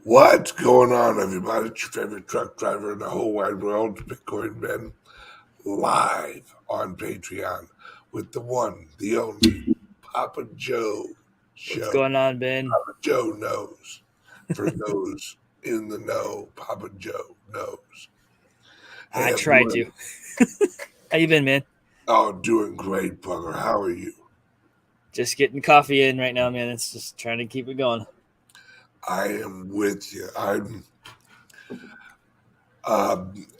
What's going on, everybody? It's your favorite truck driver in the whole wide world, Bitcoin Ben, live on Patreon with the one, the only Papa Joe What's show. going on, Ben? Papa Joe knows. For those in the know, Papa Joe knows. Hey, I try everyone. to. How you been, man? Oh, doing great, brother. How are you? Just getting coffee in right now, man. It's just trying to keep it going. I am with you.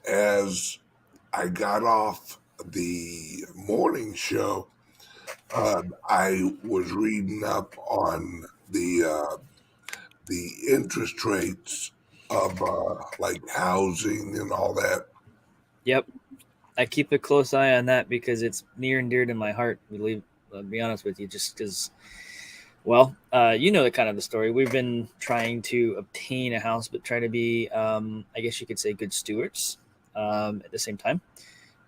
As I got off the morning show, I was reading up on the interest rates of like housing and all that. Yep, I keep a close eye on that because it's near and dear to my heart. I'll be honest with you, just because. Well, you know the kind of the story. We've been trying to obtain a house, but try to be, I guess you could say, good stewards at the same time.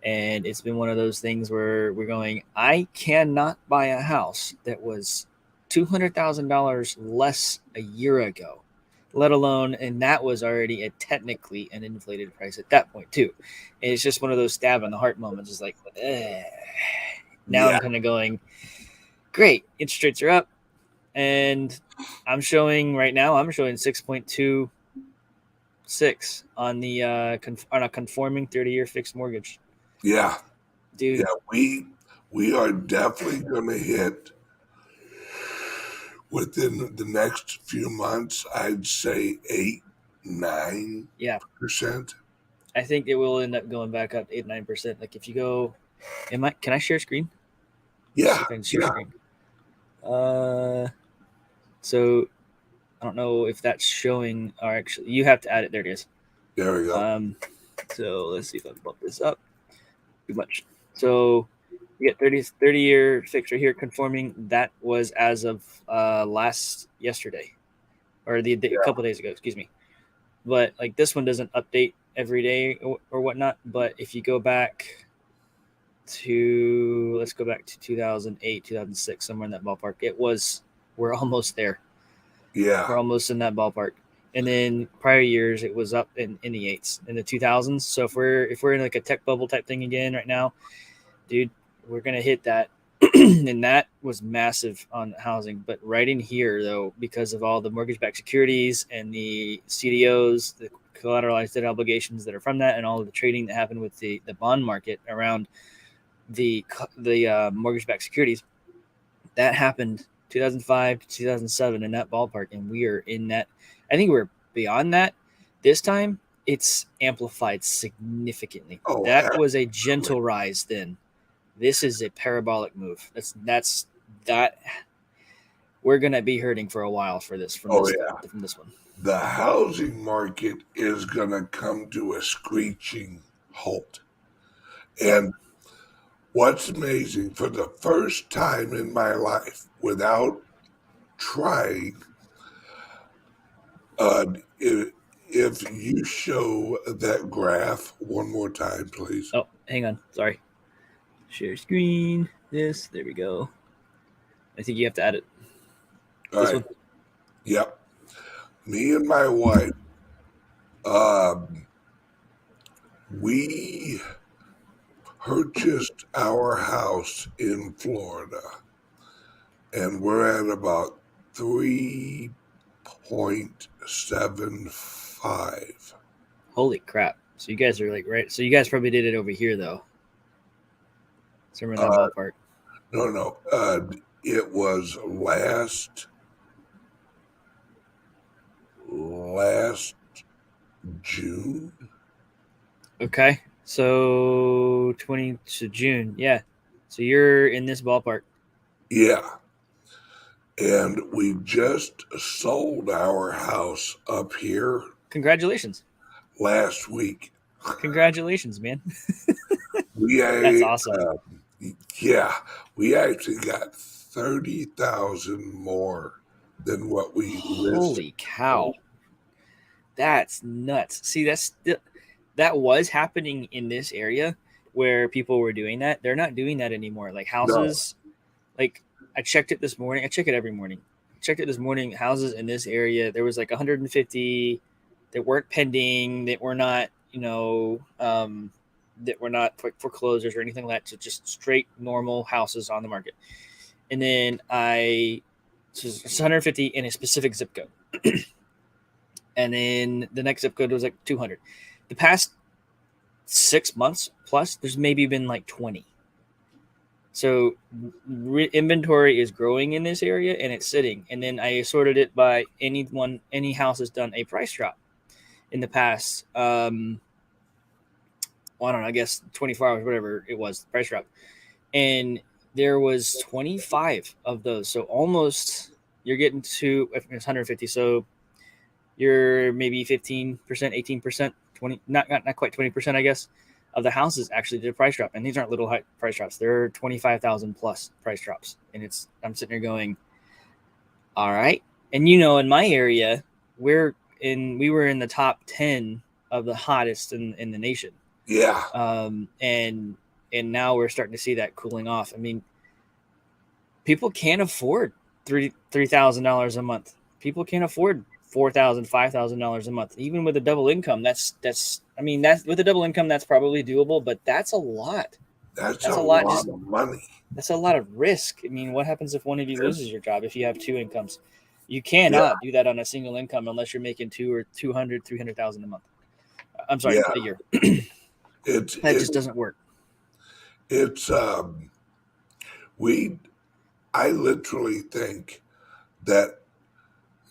And it's been one of those things where we're going. I cannot buy a house that was $200,000 less a year ago, let alone, and that was already technically an inflated price at that point too. And it's just one of those stab in the heart moments. It's like, now Yeah, I'm kind of going, great, interest rates are up, and I'm showing right now. I'm showing 6.26 on the on a conforming 30-year fixed mortgage, yeah, yeah. dude. We are definitely going to hit within the next few months. I'd say 8, 9%. Yeah, I think it will end up going back up 8-9%. Like if you go, can I share screen? Let's see Yeah, if I can share yeah. screen. Uh, so I don't know if that's showing, or actually you have to add it. There it is. There we go. Um, so let's see if I can bump this up too much. So you get 30-year fixed right here conforming. That was as of yesterday, or a couple days ago. Excuse me. But like this one doesn't update every day or whatnot. But if you go back to, let's go back to 2008, 2006, somewhere in that ballpark. We're almost there. Yeah, We're almost in that ballpark. And then prior years, it was up in the eights, in the 2000s. So if we're in like a tech bubble type thing again right now, dude, we're gonna hit that. And that was massive on housing. But right in here, though, because of all the mortgage-backed securities and the CDOs, the collateralized debt obligations that are from that, and all of the trading that happened with the bond market around the mortgage-backed securities, that happened 2005 to 2007 in that ballpark, and we are in that. I think we're beyond that. This time, it's amplified significantly. oh, That was a absolutely. gentle rise then. This is a parabolic move. That's that we're gonna be hurting for a while for this Oh, yeah. from this one. The housing market is going to come to a screeching halt. Yep. And what's amazing, for the first time in my life, without trying, if you show that graph one more time, please. Oh, hang on. Sorry. Share screen. There we go. I think you have to add it. All This right. one. Yep. Me and my wife, um, we purchased our house in Florida, and we're at about 3.75. Holy crap. So you guys are like right. So you guys probably did it over here though. Somewhere in that Uh, ballpark. no, no. It was last June. Okay. So 20 to June. Yeah. So you're in this ballpark. Yeah. And we just sold our house up here Congratulations. last week. Congratulations, man. We That's awesome. uh, yeah, we actually got 30,000 more than what we listed. Holy cow. That's nuts. See, that was happening in this area where people were doing that. They're not doing that anymore. Like No, houses, like I checked it this morning. I check it every morning. checked it this morning. Houses in this area, there was like 150 that weren't pending, that were not, that were not foreclosures or anything like that. So just straight normal houses on the market. And then so it's 150 in a specific zip code. And then the next zip code was like 200. The past 6 months plus, there's maybe been like 20. So inventory is growing in this area and it's sitting. And then I sorted it by any house has done a price drop in the past. I don't know, I guess 24 hours, whatever it was, price drop. And there was 25 of those. So almost you're getting to, it's 150. So you're maybe 15%, 18%, 20, not quite 20%, I guess, of the houses actually did a price drop. And these aren't little price drops. They're 25,000 plus price drops. And I'm sitting here going, all right. And in my area, we were in the top 10 of the hottest in the nation. Yeah. And now we're starting to see that cooling off. I mean, people can't afford $3,000 a month. People can't afford $4,000, $5,000 a month, even with a double income. That's with a double income, that's probably doable, but that's a lot. That's a lot of money. That's a lot of risk. I mean, what happens if one of you loses your job? If you have two incomes, you cannot do that on a single income unless you're making $200,000-$300,000 a month. I'm sorry, a year. That just doesn't work. It's I literally think that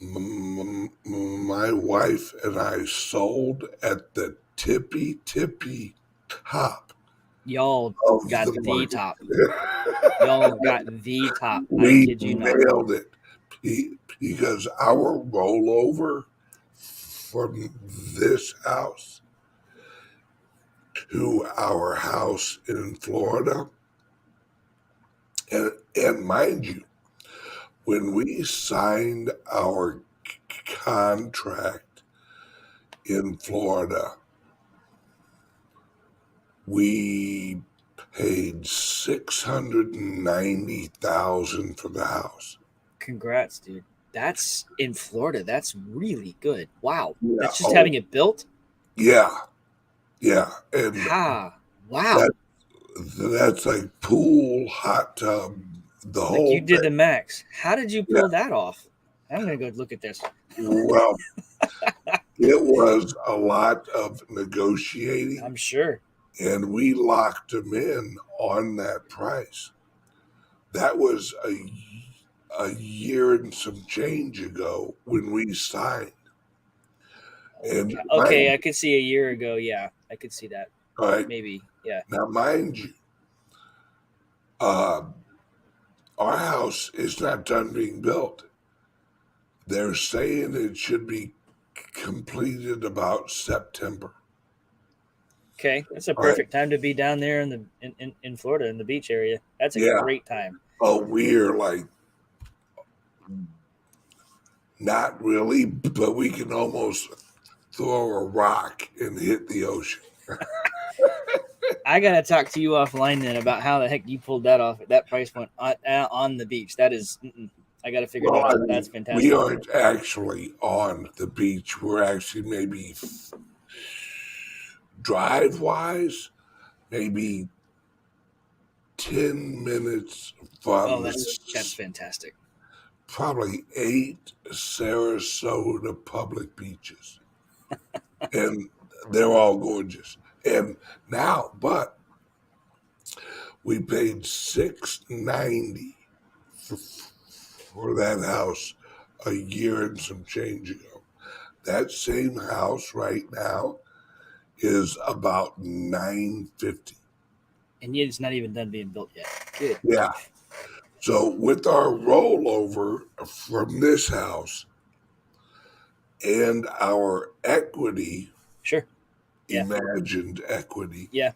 my wife and I sold at the tippy top. Y'all got the top. Y'all got the top. We nailed it because our rollover from this house to our house in Florida, and mind you, when we signed our contract in Florida, we paid $690,000 for the house. Congrats, dude. That's in Florida. That's really good. Wow. Yeah. That's just having it built? Yeah. Yeah. And wow. That's like pool, hot tub, the whole you did the max. How did you pull that off? I'm going to go look at this. Well, it was a lot of negotiating. I'm sure. And we locked them in on that price. That was a year and some change ago when we signed. And okay, I could see a year ago. Yeah, I could see that. Right. Maybe. Yeah. Now, mind you, our house is not done being built. They're saying it should be completed about September. Okay, that's a perfect time to be down there in Florida in the beach area. That's a great time. Oh, we're like not really, but we can almost throw a rock and hit the ocean. I gotta talk to you offline then about how the heck you pulled that off at that price point on the beach. That is, I gotta figure that out. That's fantastic. We aren't actually on the beach. We're actually maybe drive-wise, maybe 10 minutes from. Oh, that's fantastic. Probably 8 Sarasota public beaches. And they're all gorgeous. And now, but we paid $690 for that house a year and some change ago. That same house right now is about $950. And yet it's not even done being built yet. Good. Yeah. So with our rollover from this house and our equity, sure, imagined equity, yeah,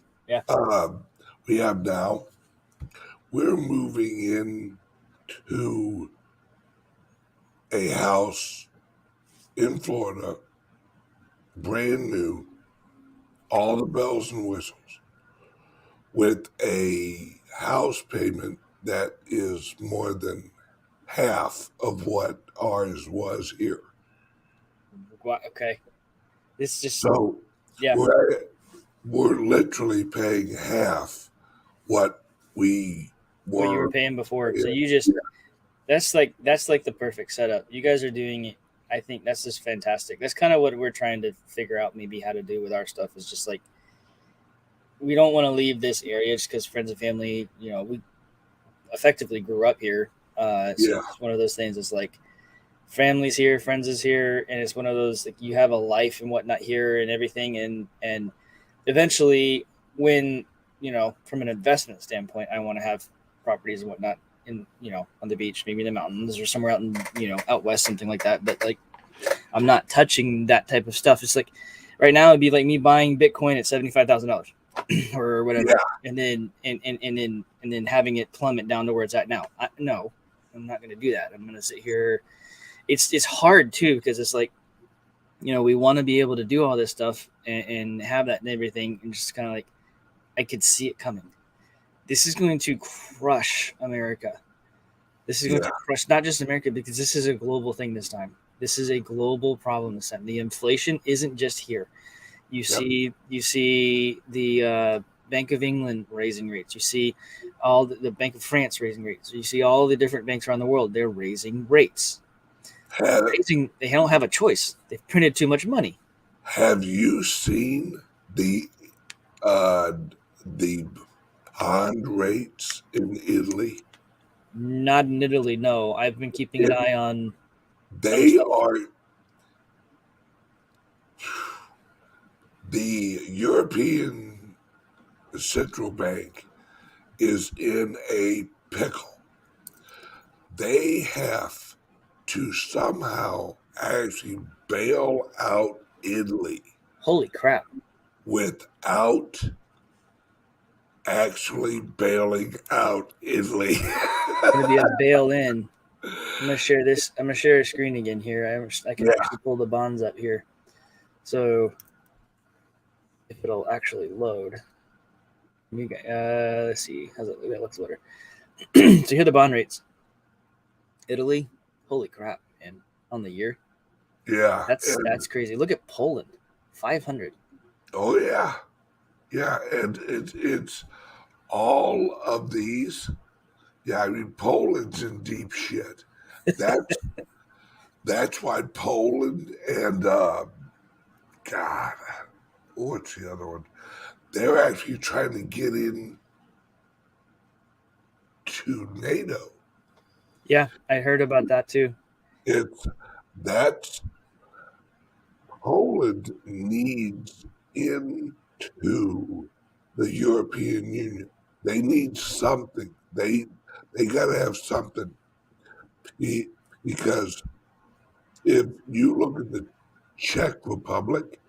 we have now, we're moving into a house in Florida, brand new, all the bells and whistles, with a house payment that is more than half of what ours was here. Okay, this just So yeah, we're we're literally paying half what we what you were were. paying before. So Yeah, you just that's like the perfect setup. You guys are doing it. I think that's just fantastic. That's kind of what we're trying to figure out maybe how to do with our stuff is just like we don't want to leave this area just because friends and family, we effectively grew up here. So yeah, it's one of those things. It's like family's here, friends is here, and it's one of those like you have a life and whatnot here and everything, and eventually, when from an investment standpoint, I want to have properties and whatnot in on the beach, maybe in the mountains or somewhere out in out west, something like that. But like I'm not touching that type of stuff. It's like right now it'd be like me buying Bitcoin at $75,000 or yeah. whatever, and then having it plummet down to where it's at now. No, I'm not going to do that. I'm going to sit here. It's hard too because it's like we want to be able to do all this stuff and have that and everything, and just kind of like I could see it coming. This is going to crush America. This is going Yeah, to crush not just America because this is a global thing this time. This is a global problem this time. The inflation isn't just here. You yep. see the Bank of England raising rates. You see all the Bank of France raising rates. You see all the different banks around the world. They're raising rates. Have They don't have a choice. They've printed too much money. Have you seen uh the bond rates in Italy? Not in Italy, no. I've been keeping an It, eye on other they stuff. are the European Central Bank is in a pickle. They have to somehow actually bail out Italy Holy crap! without actually bailing out Italy. It's gonna be a bail in. I'm gonna share this. I'm gonna share a screen again here. I can Yeah, actually pull the bonds up here. So if it'll actually load, let's see. How's it? That looks better. So here are the bond rates. Italy, holy crap, man! On the year, yeah. that's crazy. Look at Poland, 500. Oh yeah, yeah, and it's all of these. Yeah, I mean Poland's in deep shit. That's that's why Poland and God, what's the other one? They're actually trying to get in to NATO. Yeah, I heard about that too. It's that's Poland needs into the European Union. They need something. They got to have something because if you look at the Czech Republic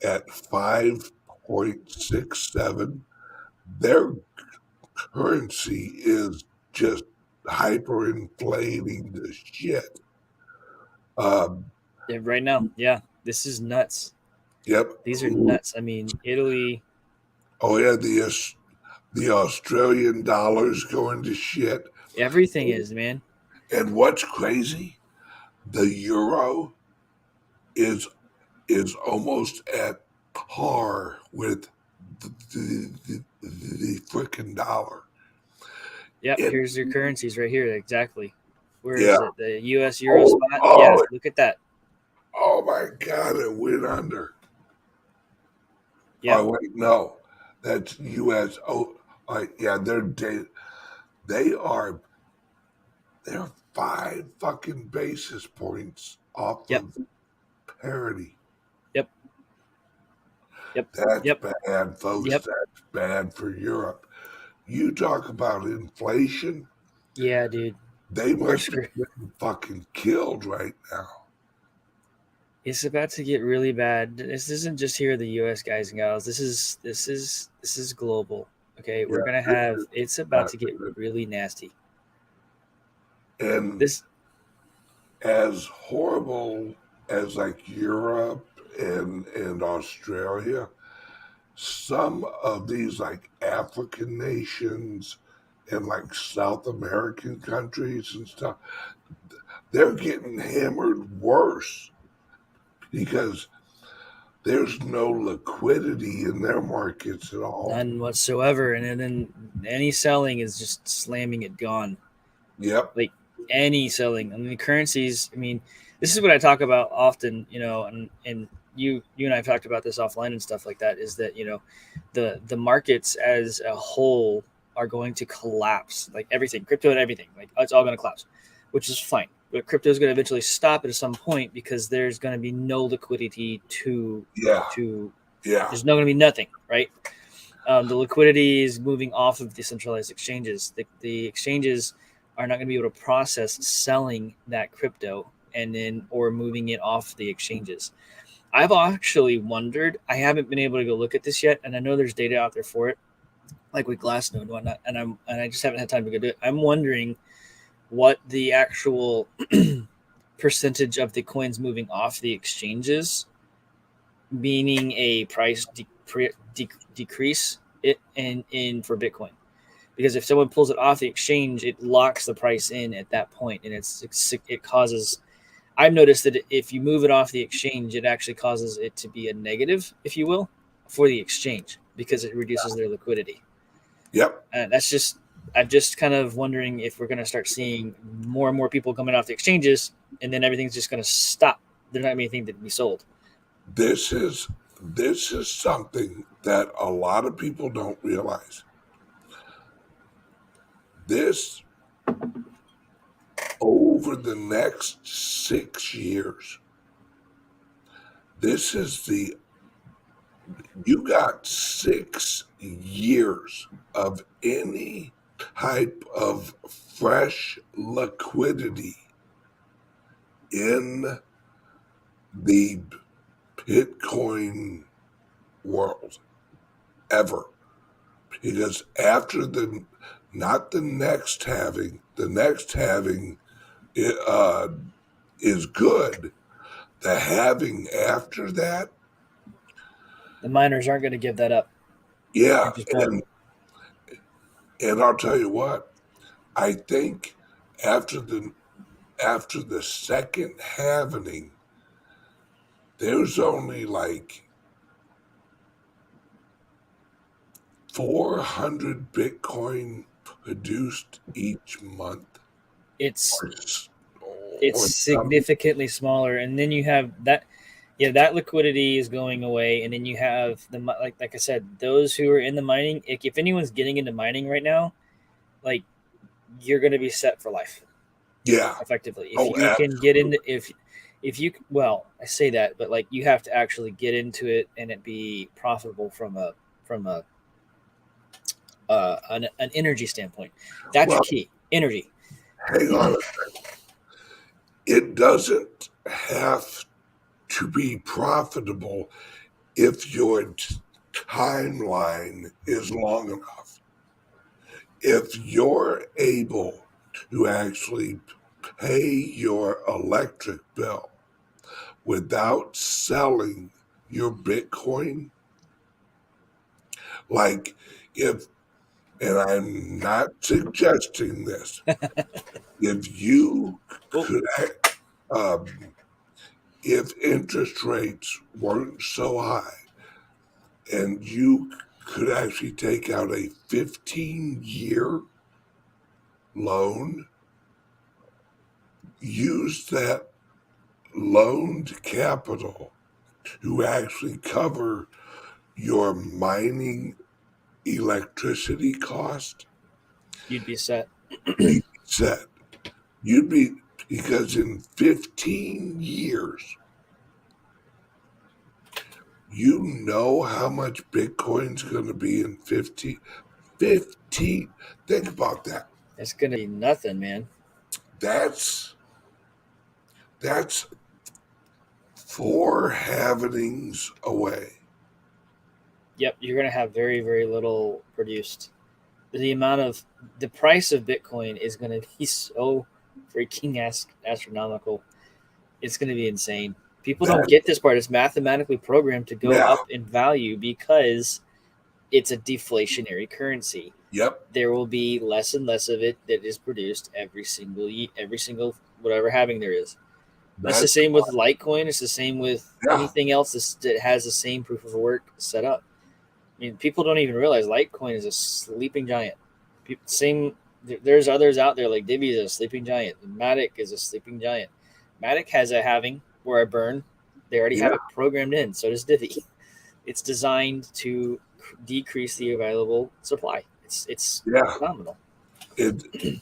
at 5.67, their currency is just hyperinflating the shit. Um, Yeah, right now, yeah, this is nuts. yep. These are nuts. I mean, Italy, Oh yeah, the Australian dollar's going to shit. everything is, man. And what's crazy? The euro is is almost at par with the freaking dollar. Yep, It here's your currencies right here. Exactly. Where yeah. is it? The US Euro spot? Yeah, Oh, look at that. oh my God! It went under. Yep. Oh wait, no, that's U.S. Oh, yeah, they are they're 5 fucking basis points off Yep. of parity. Yep. Yep. That's Yep. bad, folks. Yep. That's bad for Europe. You talk about inflation. Yeah, dude. They We're must be screwed. getting fucking killed right now. It's about to get really bad. This isn't just here, the US guys and gals. This is global. Okay. Yeah, We're gonna this have is it's about not to get good. really nasty. And This as horrible as like Europe and Australia, some of these like African nations, in like South American countries and stuff, they're getting hammered worse because there's no liquidity in their markets at all. None whatsoever. And then any selling is just slamming it gone. Yep. Like any selling. I mean, currencies. I mean, this is what I talk about often. And you and I have talked about this offline and stuff like that. Is that the markets as a whole are going to collapse. Like everything, crypto and everything. Like it's all going to collapse, which is fine. But crypto is going to eventually stop at some point because there's going to be no liquidity Yeah. to Yeah. there's not going to be nothing, right? The liquidity is moving off of decentralized exchanges. The exchanges are not going to be able to process selling that crypto and then or moving it off the exchanges. I've actually wondered. I haven't been able to go look at this yet, and I know there's data out there for it, like with Glassnode and whatnot. And I just haven't had time to go do it. I'm wondering what the actual percentage of the coins moving off the exchanges, meaning a price decrease it in for Bitcoin. Because if someone pulls it off the exchange, it locks the price in at that point, and it causes. I've noticed that if you move it off the exchange, it actually causes it to be a negative, if you will, for the exchange because it reduces their liquidity. Yep. And that's just. I'm just kind of wondering if we're going to start seeing more and more people coming off the exchanges, and then everything's just going to stop. There's not going to be anything to be sold. This is something that a lot of people don't realize. This over the next 6 years, this is you got 6 years of any type of fresh liquidity in the Bitcoin world ever. Because after not the next halving, the next halving is good. The halving after that, The miners aren't going to give that up. yeah, They just won't. and I'll tell you what, I think after the second halving, there's only like 400 Bitcoin produced each month. It's Or something. significantly smaller, and then you have that. Yeah, that liquidity is going away, and then you have like I said, those who are in the mining. If anyone's getting into mining right now, like you're going to be set for life, Yeah. effectively. If Oh, you can get into if you well, I say that, but like you have to actually get into it and it be profitable from a an energy standpoint. That's well, key. Energy. hang on. It doesn't have to be profitable if your timeline is long enough. If you're able to actually pay your electric bill without selling your Bitcoin, like if, and I'm not suggesting this, if you Well, could, um, if interest rates weren't so high and you could actually take out a 15-year loan, use that loaned capital to actually cover your mining electricity cost, you'd be set. you said you'd be, because in 15 years, you know how much Bitcoin's going to be in 15. Think about that. It's going to be nothing, man. That's 4 halvenings away. Yep, you're going to have very, very little produced. The price of Bitcoin is going to be so freaking astronomical. It's going to be insane. People don't That, get this part. It's mathematically programmed to go yeah, up in value because it's a deflationary currency. Yep. there will be less and less of it that is produced every single whatever halving there is. That's the That's same with Litecoin. It's the same with yeah. anything else that has the same proof of work set up. I mean, people don't even realize Litecoin is a sleeping giant. Same, there's others out there like Divi is a sleeping giant. Matic is a sleeping giant. Matic has a halving where I burn. They already have Yeah. it programmed in. So does Divi. It's designed to decrease the available supply. It's Yeah. phenomenal. It.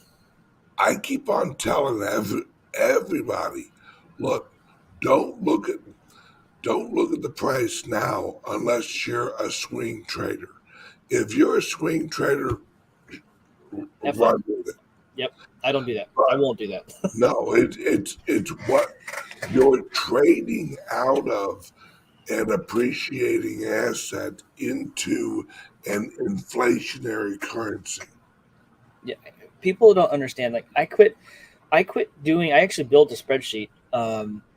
I keep on telling everybody, look, don't look at don't look at the price now unless you're a swing trader. If you're a swing trader, Have fun. run with it. Yep. I don't do that. I But won't do that. no, it's what you're trading out of an appreciating asset into an inflationary currency. Yeah. People don't understand. Like I quit doing. I actually built a spreadsheet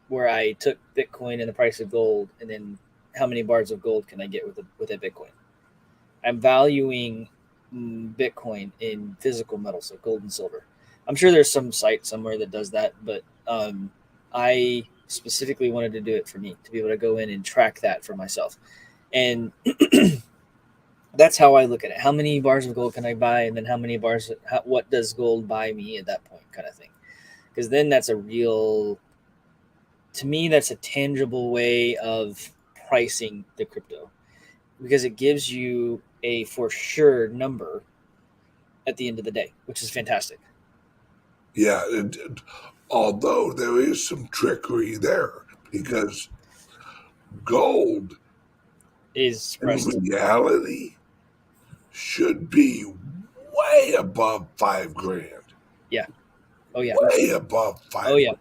where I took Bitcoin and the price of gold, and then how many bars of gold can I get with a Bitcoin. I'm valuing Bitcoin in physical metals, like gold and silver. I'm sure there's some site somewhere that does that, but I specifically wanted to do it for me to be able to go in and track that for myself, and that's how I look at it. How many bars of gold can I buy, and then how many bars? What does gold buy me at that point, kind of thing? Because then that's a real, to me, that's a tangible way of pricing the crypto because it gives you a for sure number at the end of the day, which is fantastic. Yeah, although there is some trickery there because gold Is in priced. reality should be way above 5 grand. Yeah. Oh yeah. Way above Oh five. yeah.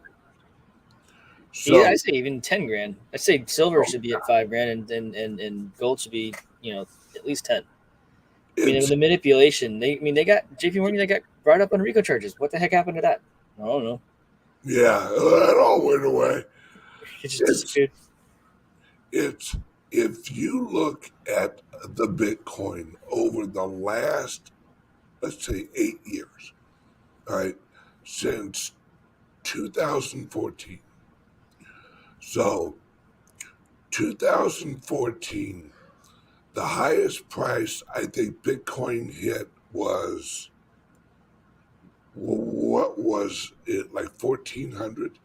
Yeah, I So say even 10 grand. I say silver should be at 5 grand, and gold should be at least 10. I mean, it's the manipulation. They got JP Morgan. They got brought up on RICO charges. What the heck happened to that? I don't know. yeah, that all went away. It just It's disappeared. it's if you look at the Bitcoin over the last, let's say, 8 years, all right, since 2014. So 2014, the highest price I think Bitcoin hit was, what was it, like 1,400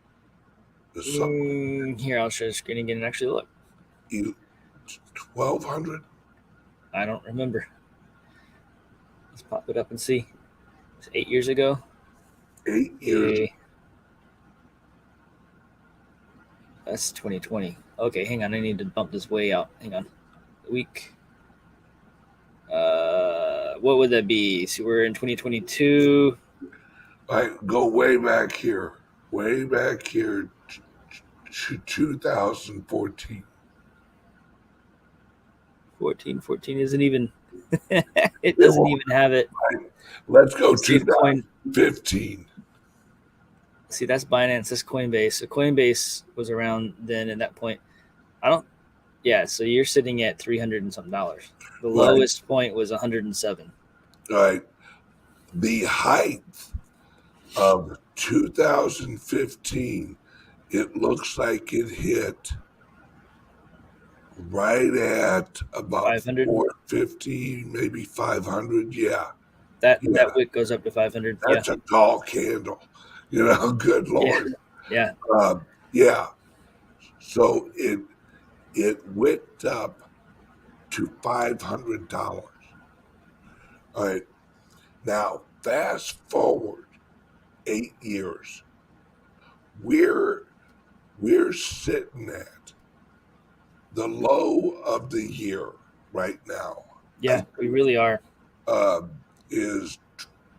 or something, Here, I'll share the screen again and actually look. 1,200. I don't remember. Let's pop it up and see. It's 8 years ago. 8 years. Okay, that's 2020. Okay, hang on. I need to bump this way out. Hang on. Week. What would that be? So we're in 2022. I go way back here to 2014. 14 isn't even. It It doesn't won't- even have it. Let's go See the coin. 2015. See, that's Binance. That's Coinbase. So Coinbase was around then. At that point, I don't. Yeah. So you're sitting at $300 and something dollars. The Right, lowest point was 107. right. The height of 2015, it looks like it hit right at about 500. 450, maybe 500. Yeah, That yeah. wick goes up to 500. Yeah. That's a tall candle. Good Yeah. Lord. Yeah. Uh, yeah. So it whipped up to $500. All right. Now, fast forward 8 years. We're we're sitting at the low of the year right now. I Yeah. We really are. uh, is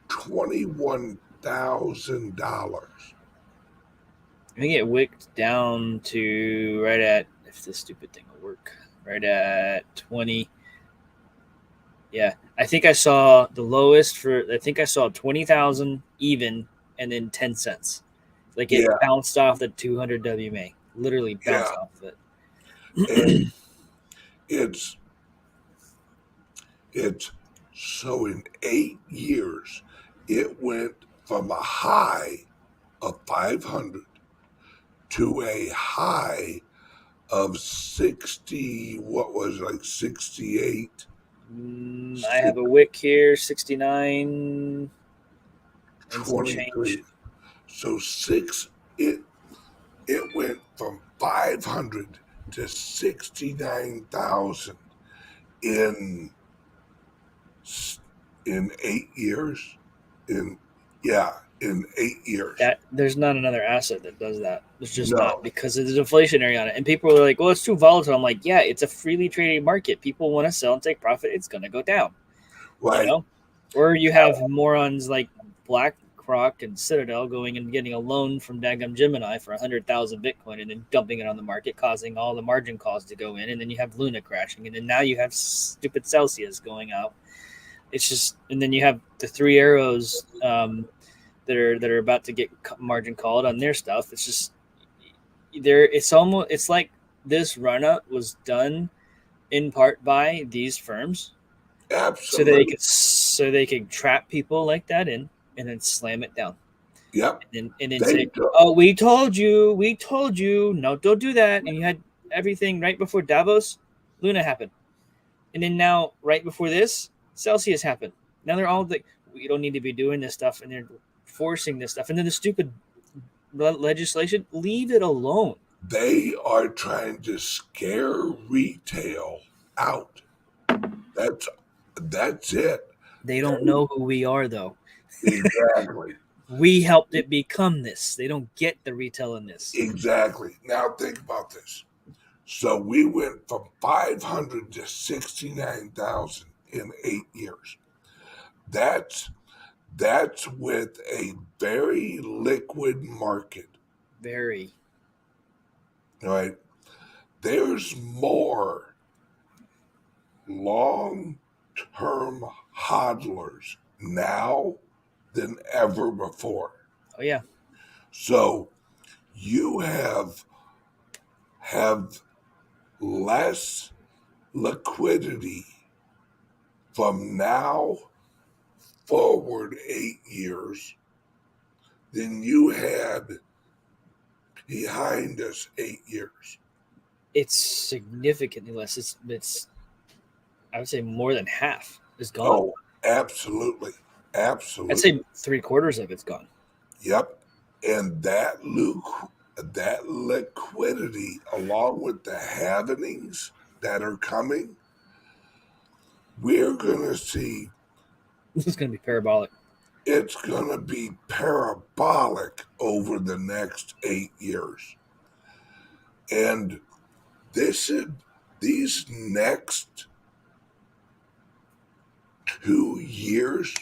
$21,000. I think it wicked down to right at, if this stupid thing will work, right at 20. Yeah. I think I saw the lowest I think I saw 20,000 even and then 10 cents. Like it Yeah, bounced off the 200 WMA. Literally yeah. bounced off of And it. it's it's So in 8 years, it went from a high of 500 to a high of 60, what was it, like 68, I have a wick here, 69 and some change. 23. So it it went from 500 to 69,000 in in 8 years. In yeah, in 8 years. That there's not another asset that does that. There's just not, No, because it's inflationary on it. And people are like, "Well, it's too volatile." I'm like, "Yeah, it's a freely traded market. People want to sell and take profit. It's gonna go down." You right? know, or you have morons like BlackRock and Citadel going and getting a loan from Dagum Gemini for 100,000 Bitcoin and then dumping it on the market, causing all the margin calls to go in, and then you have Luna crashing, and then now you have stupid Celsius going out. It's just, and then you have the three arrows that are about to get margin called on their stuff. It's just there. It's like this run up was done in part by these firms Absolutely. so they could trap people like that in and then slam it down Yep. and then They say, do. "Oh, we told you, no, don't do that." And you had everything right before Davos, Luna happened, and then now right before this, Celsius happened. Now they're all like, "We don't need to be doing this stuff," and they're forcing this stuff, and then the stupid legislation, leave it alone. They are trying to scare retail out. That's that's it. They don't know who we are, though. Exactly. We helped it become this. They don't get the retail in this. Exactly. Now think about this. So we went from 500 to 69,000 in 8 years. That's that's with a very liquid market, Very. right? There's more long-term hodlers now than ever before. Oh yeah. So you have less liquidity from now forward 8 years than you had behind us 8 years. It's significantly less. It's I would say more than half is gone. Oh, absolutely. I'd Absolutely. say three-quarters of it's gone. Yep. And that liquidity, along with the happenings that are coming, we're going to see This is going to be parabolic. it's going to be parabolic over the next 8 years. And this is these next 2 years,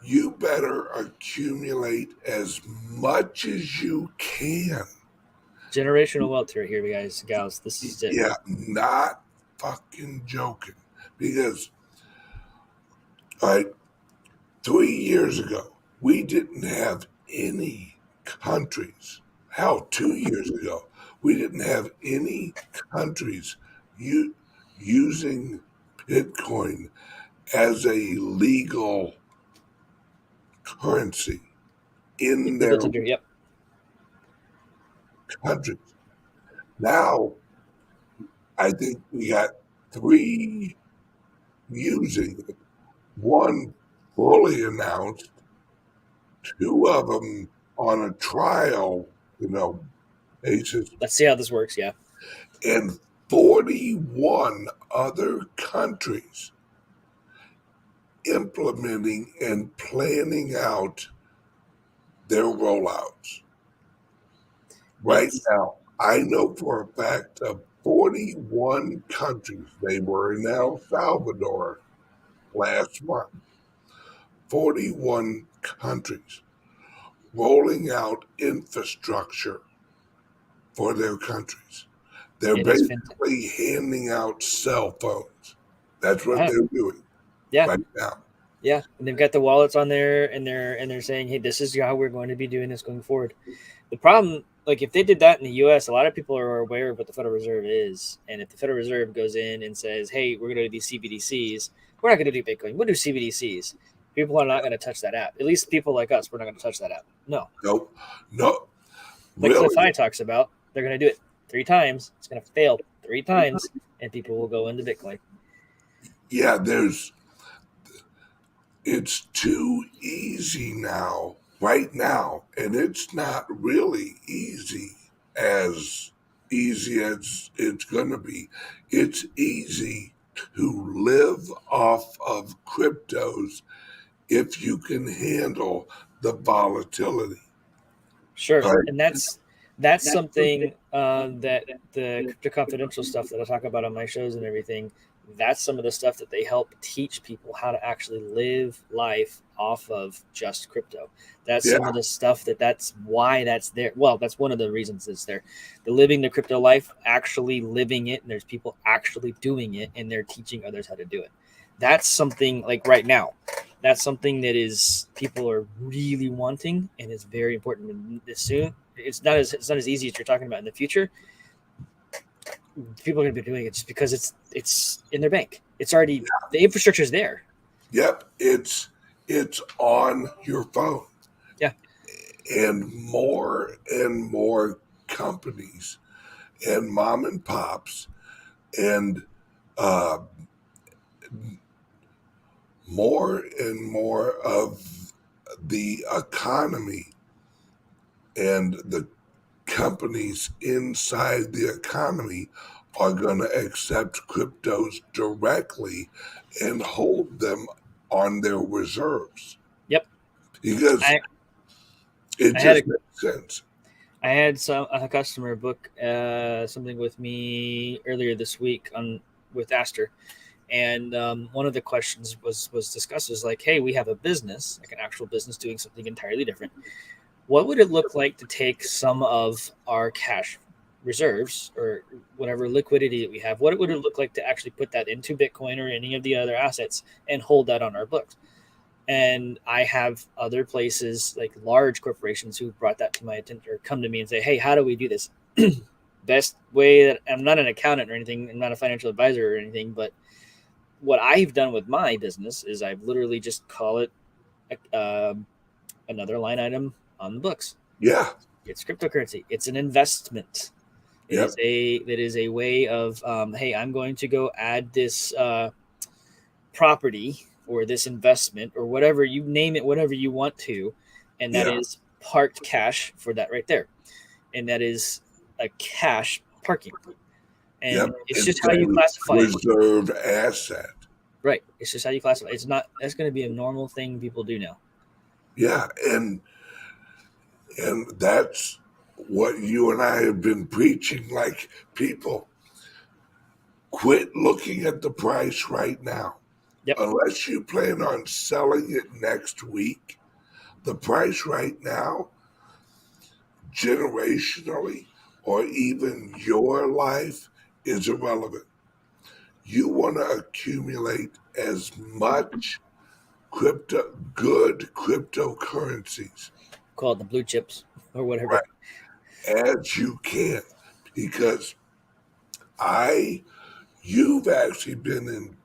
you better accumulate as much as you can. Generational wealth right here, guys, gals. This is it. Yeah, not fucking joking. Because, all right, 3 years ago, we didn't have any countries. Hell, 2 years ago, we didn't have any countries using Bitcoin as a legal currency in their Legal tender. Yep. countries. Now, I think we got three using it, one fully announced, two of them on a trial, basis, Let's see how this works. Yeah. and 41 other countries implementing and planning out their rollouts. Right It's now, I know for a fact of 41 countries. They were in El Salvador last month. 41 countries rolling out infrastructure for their countries. They're it is fantastic. basically handing out cell phones. That's what Yeah. they're doing Yeah. right now. Yeah. And they've got the wallets on there, and they're saying, "Hey, this is how we're going to be doing this going forward." The problem, like if they did that in the U.S., a lot of people are aware of what the Federal Reserve is, and if the Federal Reserve goes in and says, "Hey, we're going to do these CBDCs," We're not going to do Bitcoin. We'll do CBDCs. People are not going to touch that app. At least people like us, we're not going to touch that app. No. Nope. No. Like Cliff Really? High talks about, they're going to do it 3 times. It's going to fail 3 times, and people will go into Bitcoin. Yeah, it's too easy now, right now, and it's not really as easy as it's going to be. It's easy to live off of cryptos if you can handle the volatility. Sure, Right? and that's something that the crypto confidential stuff that I talk about on my shows and everything. That's some of the stuff that they help teach people how to actually live life off of just crypto. That's Yeah, some of the stuff that's why that's there. Well, that's one of the reasons it's there. The living the crypto life, actually living it, and there's people actually doing it, and they're teaching others how to do it. That's something like right now. That's something that is people are really wanting, and it's very important. And soon, it's not as easy as you're talking about in the future. People are going to be doing it just because it's in their bank. It's already the infrastructure is there. yep. It's on your phone, Yeah, and more companies and mom and pops and uh, more and more of the economy and the companies inside the economy are going to accept cryptos directly and hold them on their reserves yep. because I it I had a just makes sense. I had a customer book something with me earlier this week on with Aster, and one of the questions was discussed was like, hey, we have a business, like an actual business doing something entirely different. What would it look like to take some of our cash reserves or whatever liquidity that we have? What would it look like to actually put that into Bitcoin or any of the other assets and hold that on our books? And I have other places like large corporations who brought that to my attention or come to me and say, hey, how do we do this? Best way that I'm not an accountant or anything, I'm not a financial advisor or anything, but what I've done with my business is I've literally just call it uh, another line item on the books. Yeah. It's cryptocurrency. It's an investment. Yep. It is a way of hey, I'm going to go add this property or this investment or whatever you name it, whatever you want to, and that Yeah. is parked cash for that right there, and that is a cash parking, Yep. and it's just It's how you a classify it. reserve asset. Right. It's just how you classify it. It's not. That's going to be a normal thing people do now. Yeah. And that's what you and I have been preaching. Like, people, quit looking at the price right now. Yep. Unless you plan on selling it next week, the price right now, generationally, or even your life, is irrelevant. You want to accumulate as much good cryptocurrencies, Call it the blue chips or whatever. as you can, because I you've actually been in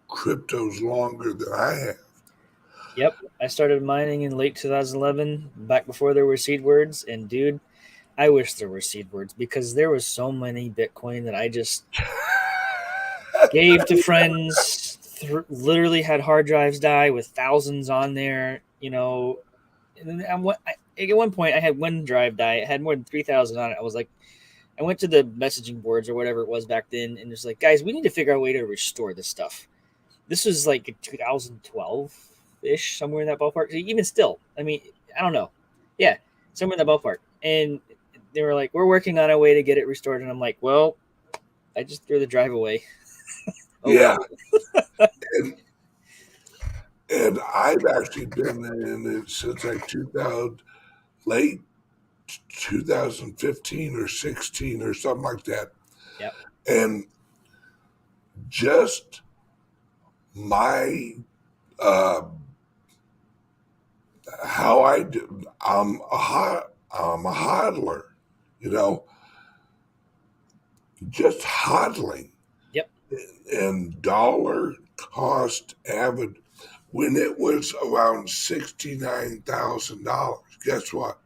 cryptos longer than I have. Yep. I started mining in late 2011, back before there were seed words, and dude, I wish there were seed words because there was so many Bitcoin that I just gave to friends. Literally had hard drives die with thousands on there. And then at one point I had one drive die. It had more than 3,000 on it. I was like, I went to the messaging boards or whatever it was back then, and it's like, guys, we need to figure out a way to restore this stuff. This was like 2012 ish, somewhere in that ballpark. Even still, I mean, I don't know. Yeah, somewhere in that ballpark. And they were like, we're working on a way to get it restored. And I'm like, well, I just threw the drive away. Oh, Yeah, well. and and I've actually been in it since like 2000, late 2015 or 16 or something like that. Yep. And just my uh, how I do, I'm a hodler, you know, just hodling Yep. and dollar cost average when it was around $69,000. Guess what?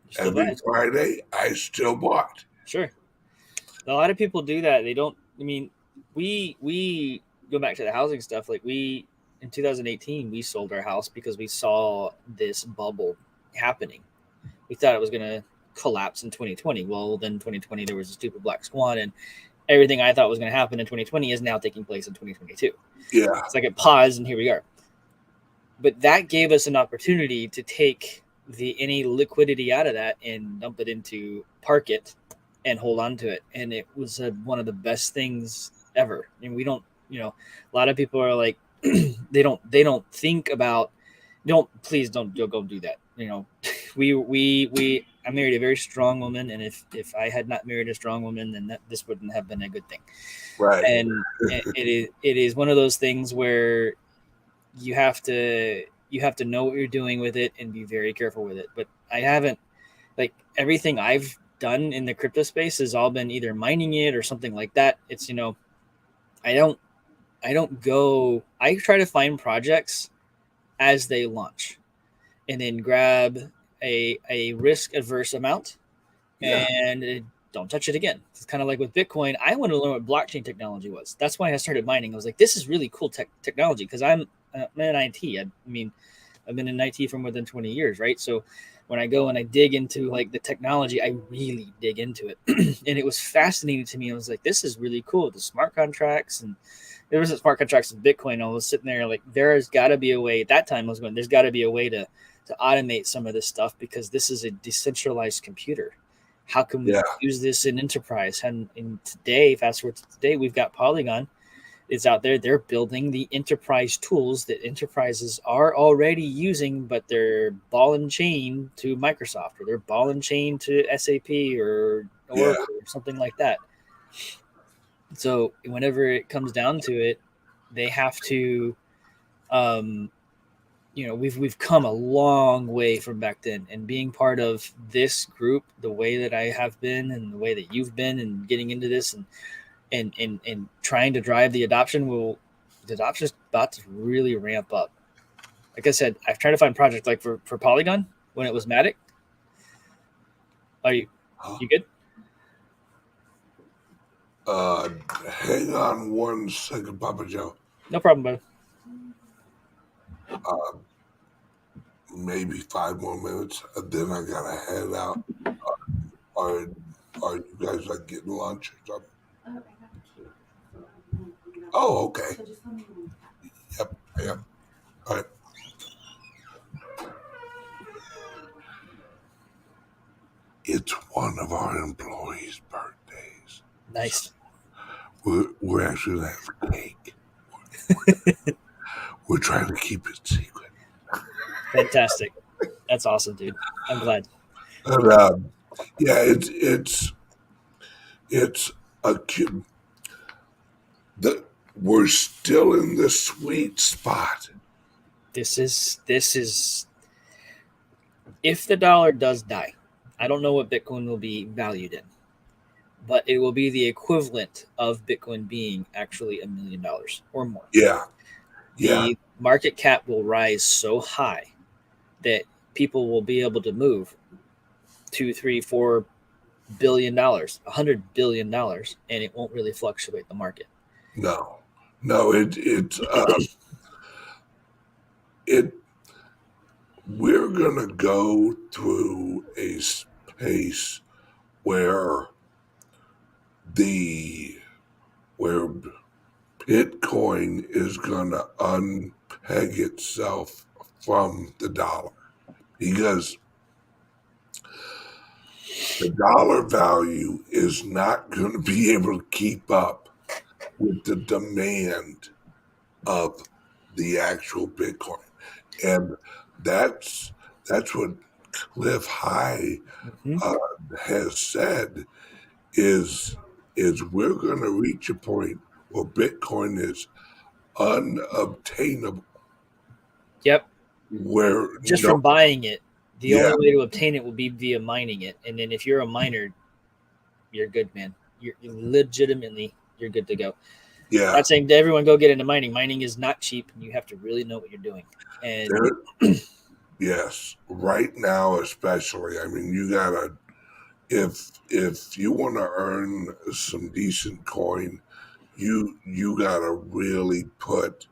You still buy Every it. Friday, I still bought. Sure. A lot of people do that. They don't. I mean, we go back to the housing stuff. Like we in 2018, we sold our house because we saw this bubble happening. We thought it was going to collapse in 2020. Well, then 2020 there was a stupid black swan, and everything I thought was going to happen in 2020 is now taking place in 2022. Yeah, It's like it paused, and here we are. But that gave us an opportunity to take the any liquidity out of that and dump it into park it and hold on to it, and it was one of the best things ever. And we don't, a lot of people are like, they don't think about, don't please don't go do that. We I married a very strong woman, and if I had not married a strong woman, then this wouldn't have been a good thing. right. And it is one of those things where you have to know what you're doing with it and be very careful with it. But I haven't, like, everything I've done in the crypto space has all been either mining it or something like that. It's I don't I don't go I try to find projects as they launch and then grab a risk adverse amount Yeah, and don't touch it again. It's kind of like with Bitcoin. I wanted to learn what blockchain technology was. That's why I started mining. I was like, this is really cool technology because I'm in IT. I mean, I've been in IT for more than 20 years, right? So when I go and I dig into like the technology, I really dig into it. And it was fascinating to me. I was like, this is really cool. The smart contracts, and there was smart contracts in Bitcoin. I was sitting there like, there's got to be a way. At that time I was going, there's got to be a way to automate some of this stuff because this is a decentralized computer. How can we yeah, use this in enterprise? And today, fast forward to today, we've got Polygon. It's out there. They're building the enterprise tools that enterprises are already using, but they're ball and chain to Microsoft, or they're ball and chain to SAP or yeah, Oracle or something like that. So whenever it comes down to it, they have to um, we've come a long way from back then, and being part of this group the way that I have been and the way that you've been and getting into this and trying to drive the adoption, the adoption is about to really ramp up. Like I said, I've tried to find projects like for Polygon when it was Matic. Are you good? Uh, hang on one second, Papa Joe. No problem, bud. Uh, maybe 5 more minutes, and then I gotta head out. Are Are you guys like getting lunch or something? Oh, okay. Yep, yep. All right. It's one of our employees' birthdays. Nice. We're actually gonna have cake. We're trying to keep it secret. Fantastic. That's awesome, dude. I'm glad. And, yeah, it's a cute. We're still in the sweet spot. This is if the dollar does die, I don't know what Bitcoin will be valued in, but it will be the equivalent of Bitcoin being actually $1 million or more. Yeah, yeah, The market cap will rise so high that people will be able to move two, three, $4 billion, $100 billion, and it won't really fluctuate the market. no, no. It. We're gonna go through a space where the where Bitcoin is gonna unpeg itself from the dollar because the dollar value is not going to be able to keep up with the demand of the actual Bitcoin, and that's that's what Cliff High Mm-hmm. uh, has said is we're going to reach a point where Bitcoin is unobtainable. Yep. Where Just no, from buying it, the yeah, only way to obtain it will be via mining it. And then if you're a miner, you're good, man. You're legitimately you're good to go. Yeah, Not saying to everyone go get into mining. Mining is not cheap, and you have to really know what you're doing. And there, yes. Right now, especially. I mean, you gotta if you want to earn some decent coin, you gotta really put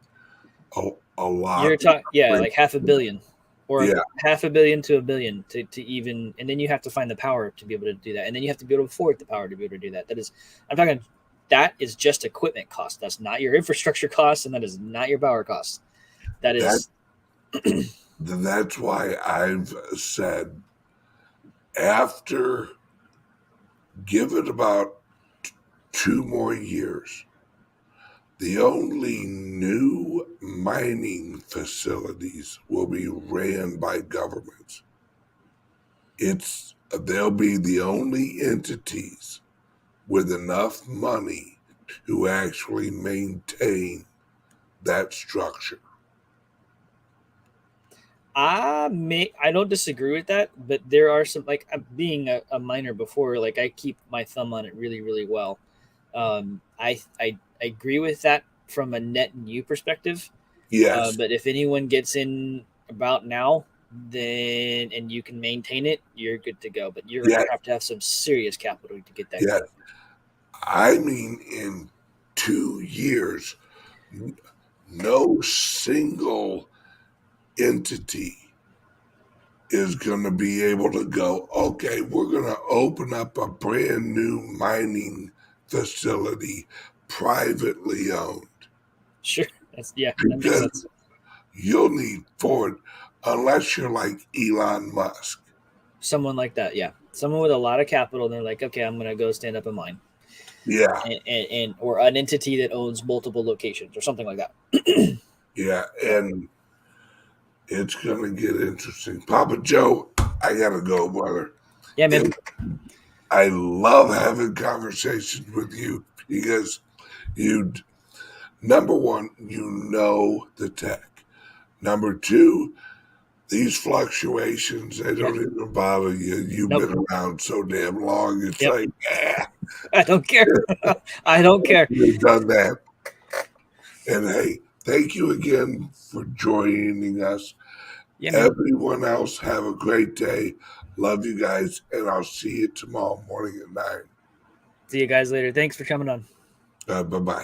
a you're lot. talking, yeah, Of like half a billion, or yeah, half a billion to a billion to even, and then you have to find the power to be able to do that, and then you have to be able to afford the power to be able to do that. That is, I'm talking, that is just equipment cost. That's not your infrastructure cost, and that is not your power cost. That that is, that's why I've said after give it about 2 more years, the only new mining facilities will be ran by governments. They'll be the only entities with enough money to actually maintain that structure. I don't disagree with that, but there are some, like, being a miner before, like I keep my thumb on it really really well. I agree with that from a net new perspective. Yes, But if anyone gets in about now, then and you can maintain it, you're good to go. But you're gonna yes, have to have some serious capital to get that yes. going. I mean, in 2 years, n- no single entity is going to be able to go, okay, we're going to open up a brand new mining facility privately owned Sure, that's, yeah, that makes because sense. you'll need Ford unless you're like Elon Musk. Someone like that, yeah, someone with a lot of capital. They're like, okay, I'm gonna go stand up a mine, Yeah, and or an entity that owns multiple locations or something like that. yeah. And it's going to get interesting. Papa Joe, I got to go, brother. Yeah, man. It, I love having conversations with you because you, number one, you know the tech. Number two, these fluctuations, they Yeah. don't even bother you. You've Nope. been around so damn long. It's Yep. like, I don't care. I don't care. you've done that. And hey, thank you again for joining us. Yeah, man. Everyone else, have a great day. Love you guys, and I'll see you tomorrow morning at 9. See you guys later. Thanks for coming on. Bye bye.